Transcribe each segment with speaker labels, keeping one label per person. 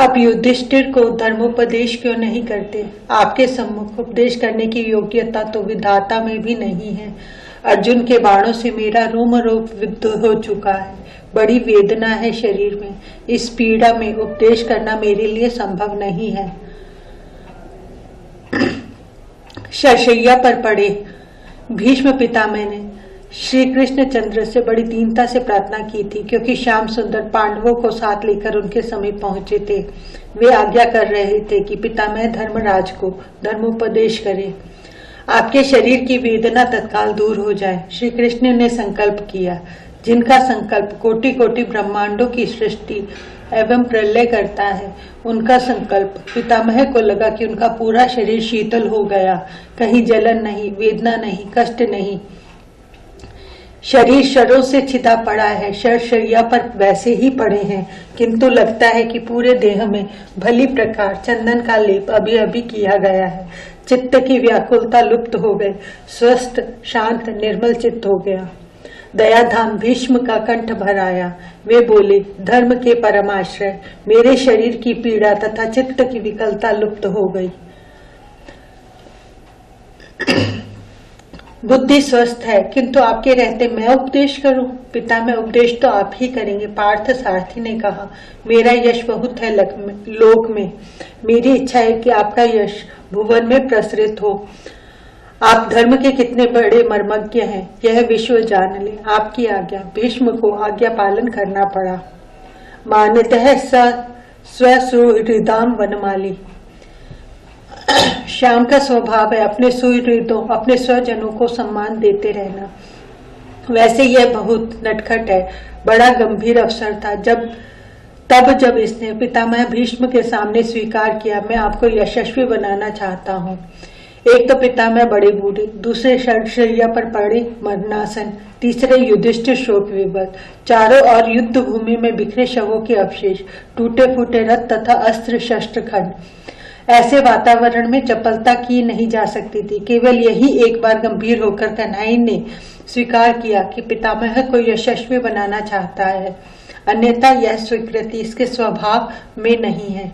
Speaker 1: आप युधिष्ठिर को धर्मोपदेश क्यों नहीं करते? आपके सम्मुख उपदेश करने की योग्यता तो विधाता में भी नहीं है। अर्जुन के बाणों से मेरा रोम रोम विद्ध हो चुका है। बड़ी वेदना है शरीर में। इस पीड़ा में उपदेश करना मेरे लिए संभव नहीं है। शरशैया पर पड़े भीष्म पितामह ने श्री कृष्ण चंद्र से बड़ी दीनता से प्रार्थना की थी, क्योंकि श्याम सुंदर पांडवों को साथ लेकर उनके समीप पहुंचे थे। वे आज्ञा कर रहे थे कि पितामह धर्मराज को धर्मोपदेश करें, आपके शरीर की वेदना तत्काल दूर हो जाए। श्री कृष्ण ने संकल्प किया, जिनका संकल्प कोटि कोटि ब्रह्मांडों की सृष्टि एवं प्रलय करता है, उनका संकल्प। पितामह को लगा कि उनका पूरा शरीर शीतल हो गया, कहीं जलन नहीं, वेदना नहीं, कष्ट नहीं। शरीर शरों से छिदा पड़ा है, शरशैया पर वैसे ही पड़े हैं, किंतु लगता है कि पूरे देह में भली प्रकार चंदन का लेप अभी अभी किया गया है। चित्त की व्याकुलता लुप्त हो गई, स्वस्थ शांत निर्मल चित्त हो गया। दयाधाम भीष्म का कंठ भर आया। वे बोले, धर्म के परमाश्रय, मेरे शरीर की पीड़ा तथा चित्त की विकलता लुप्त हो गई। बुद्धि स्वस्थ है, किंतु आपके रहते मैं उपदेश करूं? पितामह, उपदेश तो आप ही करेंगे। पार्थ सारथी ने कहा, मेरा यश बहुत है लोक में। मेरी इच्छा है कि आपका यश भुवन में प्रसरित हो। आप धर्म के कितने बड़े मर्मज्ञ हैं, यह विश्व जान ले। आपकी आज्ञा। भीष्म को आज्ञा पालन करना पड़ा। मान्यतः स्वसुहृदाम वनमाली। श्याम का स्वभाव है अपने सुहृदों, अपने स्वजनों को सम्मान देते रहना। वैसे यह बहुत नटखट है। बड़ा गंभीर अवसर था जब इसने पितामह भीष्म के सामने स्वीकार किया, मैं आपको यशस्वी बनाना चाहता हूँ। एक तो पितामह बड़े बूढ़े, दूसरे शरशैया पर पड़े मरणासन, तीसरे युधिष्ठिर शोक विवश, चारों ओर युद्ध भूमि में बिखरे शवों के अवशेष, टूटे फूटे रथ तथा अस्त्र शस्त्र खंड। ऐसे वातावरण में चपलता की नहीं जा सकती थी। केवल यही एक बार गंभीर होकर कन्हई ने स्वीकार किया कि पितामह को यशस्वी बनाना चाहता है, अन्यथा यह स्वीकृति इसके स्वभाव में नहीं है।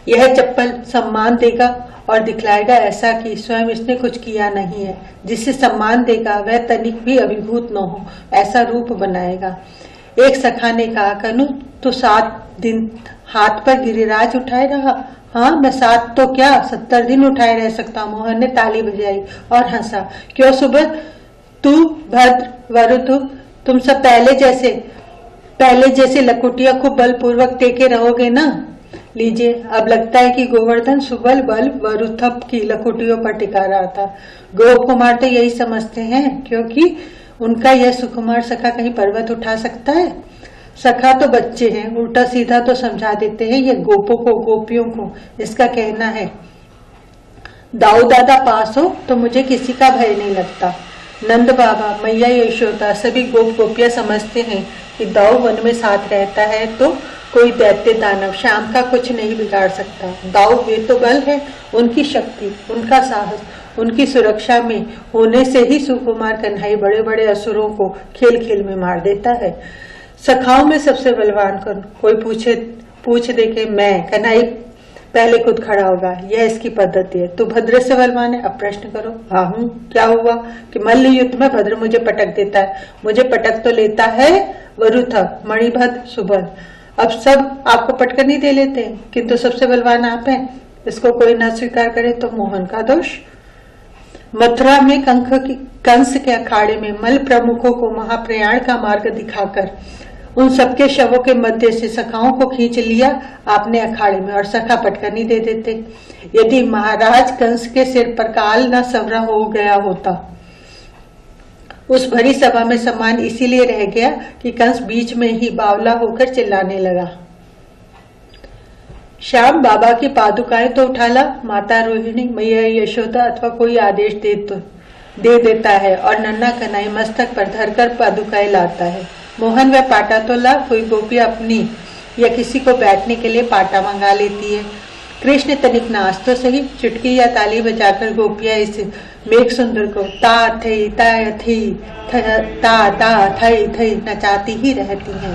Speaker 1: यह चप्पल सम्मान देगा और दिखलाएगा ऐसा कि स्वयं इसने कुछ किया नहीं है। जिसे सम्मान देगा वह तनिक भी अभिभूत न हो, ऐसा रूप बनाएगा। एक सखा ने कहा, कनु तो 7 दिन हाथ पर गिरिराज उठाए रहा। हाँ, मैं 7 तो क्या 70 दिन उठाए रह सकता। मोहन ने ताली बजाई और हंसा। क्यों सुबह, तू भद्र वरुतु, तुम सब पहले जैसे लकुटिया को बलपूर्वक टेके रहोगे ना? लीजिए, अब लगता है कि गोवर्धन सुबल बल वरुथप की लकुटियों पर टिका रहा था। गोप कुमार तो यही समझते हैं, क्योंकि उनका यह सुकुमार सखा कहीं पर्वत उठा सकता है। सखा तो बच्चे हैं, उल्टा सीधा तो समझा देते हैं ये गोपों को, गोपियों को। इसका कहना है, दाऊ दादा पास हो तो मुझे किसी का भय नहीं लगता। नंद बाबा, मैया यशोदा, सभी गोप गोपियां समझते हैं कि दाऊ वन में साथ रहता है तो कोई दैत्य दानव श्याम का कुछ नहीं बिगाड़ सकता। दाऊ वे तो बल है, उनकी शक्ति, उनका साहस, उनकी सुरक्षा में होने से ही सुकुमार कन्हई बड़े बड़े असुरों को खेल खेल में मार देता है। सखाओं में सबसे बलवान कौन? कोई पूछ दे के मैं, कन्हई पहले खुद खड़ा होगा। यह इसकी पद्धति है। तू भद्र से बलवान है? अब प्रश्न करो। हाँ हूँ। क्या हुआ कि मल्ल युद्ध में भद्र मुझे पटक देता है? मुझे पटक तो लेता है वरुथक, मणिभद्र, सुबल। अब सब आपको पटकर नहीं दे लेते, किंतु सबसे बलवान आप हैं। इसको कोई न स्वीकार करे तो मोहन का दोष। मथुरा में कंस के अखाड़े में मल प्रमुखों को महाप्रयाण का मार्ग दिखाकर उन सबके शवों के मध्य से सखाओं को खींच लिया आपने अखाड़े में, और सखा पटकर नहीं दे देते। यदि महाराज कंस के सिर पर काल न सवरा हो गया होता। उस भरी सभा में सम्मान इसीलिए रह गया कि कंस बीच में ही बावला होकर चिल्लाने लगा। श्याम बाबा की पादुकाएं तो उठा ला, माता रोहिणी, मैया यशोदा अथवा कोई आदेश दे देता है और नन्ना कन्हई मस्तक पर धरकर पादुकाएं लाता है। मोहन वह पाटा तो ला, कोई गोपी अपनी या किसी को बैठने के लिए पाटा मंगा लेती है। कृष्ण तनिक नाच तो सही, चुटकी या ताली बजाकर गोपियां इस मेघ सुंदर को ता थई ता थई ता ता थई थई नचाती ही रहती हैं।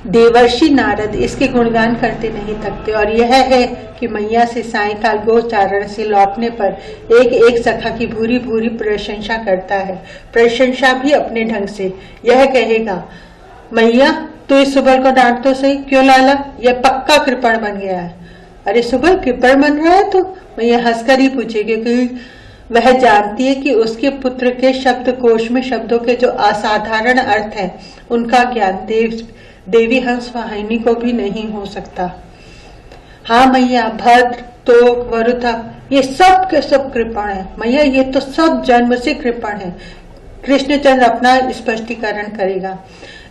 Speaker 1: देवर्षि नारद इसके गुणगान करते नहीं थकते। और यह है कि मैया से सायंकाल गोचारण से लौटने पर एक एक सखा की भूरी भूरी प्रशंसा करता है। प्रशंसा भी अपने ढंग से। यह कहेगा, मैया तो इस सुबल को डांट तो सही, क्यों लाला, यह पक्का कृपण बन गया है। अरे सुबल कृपण बन रहा है तो मैया हंसकर ही पूछेगी कि वह जानती है कि उसके पुत्र के शब्दकोश में शब्दों के जो असाधारण अर्थ हैं उनका ज्ञान देवी हंस वाहिनी को भी नहीं हो सकता। हाँ मैया, भद्र, तोक, वरुथा ये सब के सब कृपण है। मैया ये तो सब जन्म से कृपण है। कृष्णचंद्र अपना स्पष्टीकरण करेगा।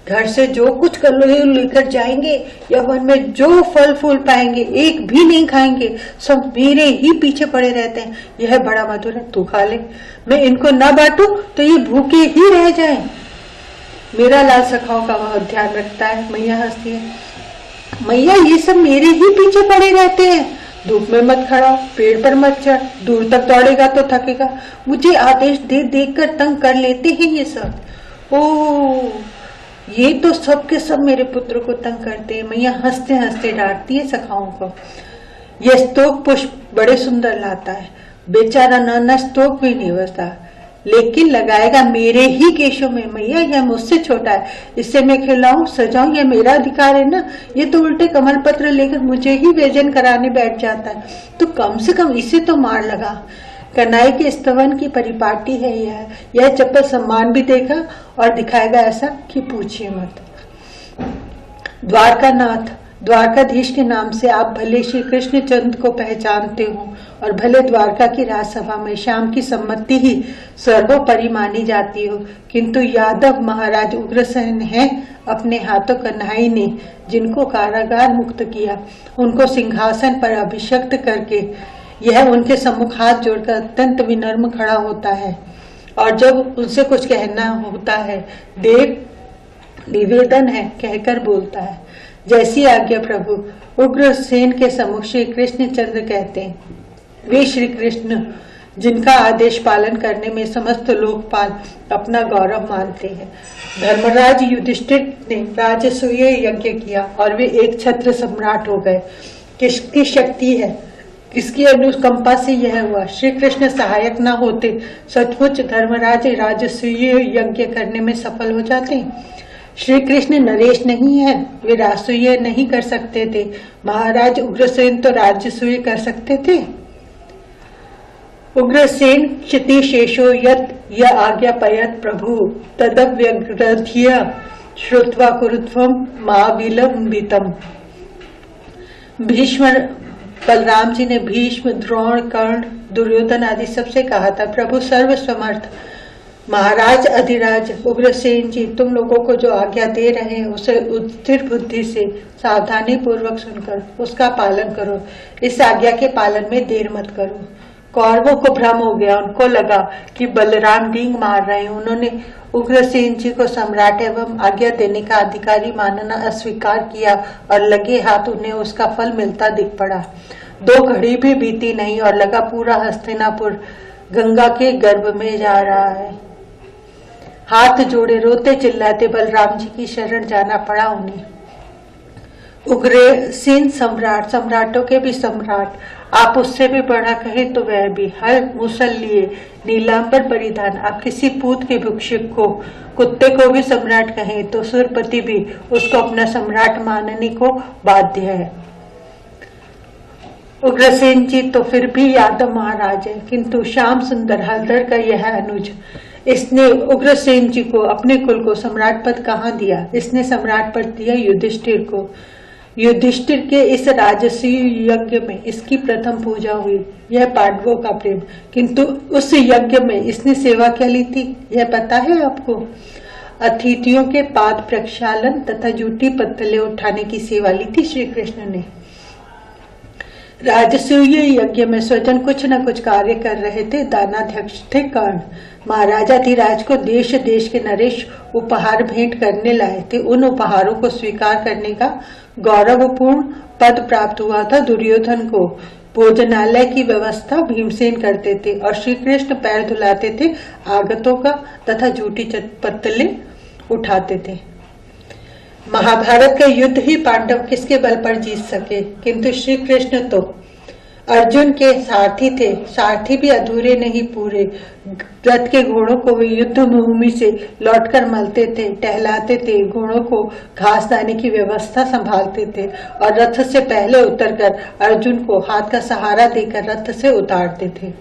Speaker 1: घर से जो कुछ लेकर जाएंगे या वन में जो फल फूल पाएंगे एक भी नहीं खाएंगे, सब मेरे ही पीछे पड़े रहते हैं। यह बड़ा मधुर है, तू खा ले, मैं इनको न बांटू तो ये भूखे ही रह जाएं। मेरा लाल सखाओं का बहुत ध्यान रखता है। मैया हंसती है, मैया ये सब मेरे ही पीछे पड़े रहते हैं। धूप में मत खड़ा, पेड़ पर मत चढ़, दूर तक दौड़ेगा तो थकेगा। मुझे आदेश दे देख कर तंग कर लेते हैं ये सब। ओ ये तो सब के सब मेरे पुत्र को तंग करते हैं। मैया हंसते हंसते डांटती है सखाओं को। यह स्तोक पुष्प बड़े सुंदर लाता है, बेचारा नाना स्तोक भी नहीं बचता, लेकिन लगाएगा मेरे ही केशों में। मैया यह मुझसे छोटा है, इससे मैं खिलाऊं सजाऊं यह मेरा अधिकार है ना। ये तो उल्टे कमल पत्र लेकर मुझे ही व्यजन कराने बैठ जाता है, तो कम से कम इसे तो मार लगा। कन्हई के स्तवन की परिपाटी है यह चप्पल सम्मान भी देगा और दिखाएगा ऐसा कि पूछिए मत। द्वारकानाथ, द्वारकाधीश के नाम से आप भले श्री कृष्णचंद्र को पहचानते हो और भले द्वारका की राजसभा में श्याम की सम्मति ही सर्वोपरि मानी जाती हो, किंतु यादव महाराज उग्रसेन हैं अपने हाथों कन्हई ने जिनको कारागार मुक्त किया, उनको सिंहासन पर अभिषिक्त करके यह उनके सम्मुख हाथ जोड़कर अत्यंत विनम्र खड़ा होता है और जब उनसे कुछ कहना होता है देव निवेदन है कहकर बोलता है, जैसी आज्ञा प्रभु। उग्रसेन के सम्मुख श्री कृष्णचंद्र कहते हैं, वे श्री कृष्ण जिनका आदेश पालन करने में समस्त लोकपाल अपना गौरव मानते हैं। धर्मराज युधिष्ठिर ने राजसूय यज्ञ किया और वे एक छत्र सम्राट हो गए। किसकी शक्ति है, किसकी अनुकंपा से यह हुआ। श्री कृष्ण सहायक न होते सचमुच धर्मराज राजसूय यज्ञ करने में सफल हो जाते। श्री कृष्ण नरेश नहीं है, वे राजसूय नहीं कर सकते थे। महाराज उग्रसेन तो राजसूय कर सकते थे। उग्रसेन क्षितिशेषो यत् य आज्ञापयत् प्रभु तदव्यग्रध्य श्रुत्वा कुरुत्वं मा विलंबितम्। भीष्म बलराम जी ने भीष्म, द्रोण, कर्ण, दुर्योधन आदि सबसे कहा था, प्रभु सर्व समर्थ महाराज अधिराज उग्रसेन जी तुम लोगों को जो आज्ञा दे रहे हैं उसे स्थिर बुद्धि से सावधानी पूर्वक सुनकर उसका पालन करो। इस आज्ञा के पालन में देर मत करो। कौरवों को भ्रम हो गया, उनको लगा कि बलराम डींग मार रहे हैं। उन्होंने उग्रसेन जी को सम्राट एवं आज्ञा देने का अधिकारी मानना अस्वीकार किया और लगे हाथ उन्हें उसका फल मिलता दिख पड़ा। 2 घड़ी भी बीती नहीं और लगा पूरा हस्तिनापुर गंगा के गर्भ में जा रहा है। हाथ जोड़े रोते चिल्लाते बलराम जी की शरण जाना पड़ा उन्हें। उग्रसेन सम्राट, सम्राटों के भी सम्राट, आप उससे भी बड़ा कहे तो वह भी, हर मुसल लिए नीलांबर परिधान। आप किसी पूत के भिक्षुक को, कुत्ते को भी सम्राट कहें तो सुरपति भी उसको अपना सम्राट मानने को बाध्य है। उग्रसेन जी तो फिर भी यादव महाराज है, किंतु श्याम सुंदर हलधर का यह अनुज, इसने उग्रसेन जी को अपने कुल को सम्राट पद कहाँ दिया। इसने सम्राट पद दिया युधिष्ठिर को। युधिष्ठिर के इस राजसूय यज्ञ में इसकी प्रथम पूजा हुई, यह पांडवों का प्रेम। किंतु उस यज्ञ में इसने सेवा क्या ली थी यह पता है आपको? अतिथियों के पाद प्रक्षालन तथा जूठी पत्तलें उठाने की सेवा ली थी श्री कृष्ण ने। राजसूय यज्ञ में स्वजन कुछ न कुछ कार्य कर रहे थे। दानाध्यक्ष थे कर्ण। महाराजाधिराज को देश देश के नरेश उपहार भेंट करने लाए थे। उन उपहारों को स्वीकार करने का गौरवपूर्ण पद प्राप्त हुआ था दुर्योधन को। भोजनालय की व्यवस्था भीमसेन करते थे और श्री कृष्ण पैर धुलाते थे आगतों का तथा जूठी पत्तलें उठाते थे। महाभारत का युद्ध ही पांडव किसके बल पर जीत सके, किंतु श्री कृष्ण तो अर्जुन के सारथी थे। सारथी भी अधूरे नहीं पूरे। रथ के घोड़ों को वे युद्ध भूमि से लौटकर मलते थे, टहलाते थे, घोड़ों को घास दाने की व्यवस्था संभालते थे और रथ से पहले उतरकर अर्जुन को हाथ का सहारा देकर रथ से उतारते थे।